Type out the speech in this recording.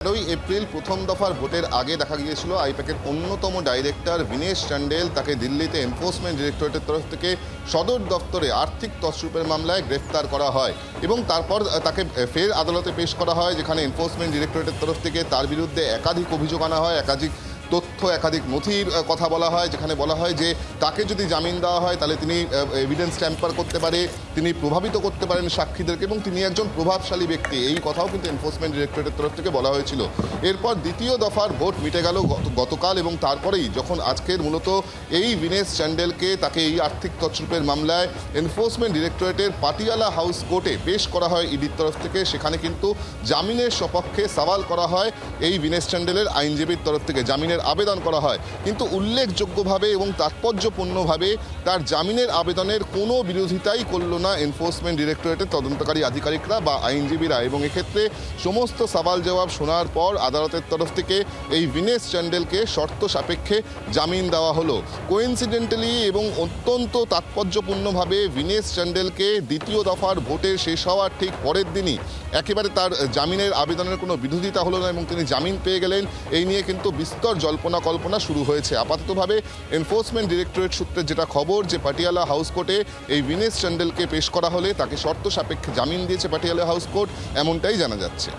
April প্রথম দফার ভোটের আগে দেখা গিয়েছিল আইপ্যাকের অন্যতম ডাইরেক্টর বিনেশ চান্ডেল তাকে দিল্লিতে এনফোর্সমেন্ট ডিরেক্টরেটের তরফ থেকে সদর দপ্তরে আর্থিক তছরূপের মামলায় গ্রেফতার করা হয় এবং তারপর তাকে ফের আদালতে পেশ করা হয়, যেখানে এনফোর্সমেন্ট ডিরেক্টরেটের তরফ থেকে তার বিরুদ্ধে একাধিক অভিযোগ আনা হয়, একাধিক তথ্য, একাধিক নথির কথা বলা হয়, যেখানে বলা হয় যে তাকে যদি জামিন দেওয়া হয় তাহলে তিনি এভিডেন্স ট্যাম্পার করতে পারে, তিনি প্রভাবিত করতে পারেন সাক্ষীদেরকে এবং তিনি একজন প্রভাবশালী ব্যক্তি, এই কথাও কিন্তু এনফোর্সমেন্ট ডিরেক্টরেটের তরফ থেকে বলা হয়েছিল। এরপর দ্বিতীয় দফার ভোট মিটে গেল গতকাল এবং তারপরেই যখন আজকের মূলত এই বিনেশ চান্ডেলকে তাকে এই আর্থিক তছরূপের মামলায় এনফোর্সমেন্ট ডিরেক্টরেটের পাটিয়ালা হাউস কোর্টে পেশ করা হয় ইডির তরফ থেকে, সেখানে কিন্তু জামিনের সপক্ষে সওয়াল করা হয় এই বিনেশ চান্ডেলের আইনজীবীর তরফ থেকে, জামিনের আবেদন করা হয়, কিন্তু উল্লেখযোগ্যভাবে এবং তাৎপর্যপূর্ণভাবে তার জামিনের আবেদনের কোনো বিরোধিতাই করল না এনফোর্সমেন্ট ডিরেক্টরেটের তদন্তকারী আধিকারিকরা বা আইনজীবীরা, এবং এক্ষেত্রে সমস্ত সওয়াল জবাব শোনার পর আদালতের তরফ থেকে এই বিনেশ চান্ডেলকে শর্ত সাপেক্ষে জামিন দেওয়া হলো। কোইন্সিডেন্টালি এবং অত্যন্ত তাৎপর্যপূর্ণভাবে বিনেশ চান্ডেলকে দ্বিতীয় দফার ভোটের শেষ হওয়ার ঠিক পরের দিনই একেবারে তার জামিনের আবেদনের কোনো বিরোধিতা হলো না এবং তিনি জামিন পেয়ে গেলেন। এই নিয়ে কিন্তু বিস্তর জল্পনা কল্পনা শুরু হয়েছে। আপাততভাবে এনফোর্সমেন্ট ডিরেক্টরেট সূত্রে যেটা খবর যে পাটিয়ালা হাউস কোর্টে এই বিনেশ চান্ডেলকে পেশ করা হলে তাকে শর্ত সাপেক্ষে জামিন দিয়েছে পাটিয়ালা হাউস কোর্ট, এমনটাই জানা যাচ্ছে।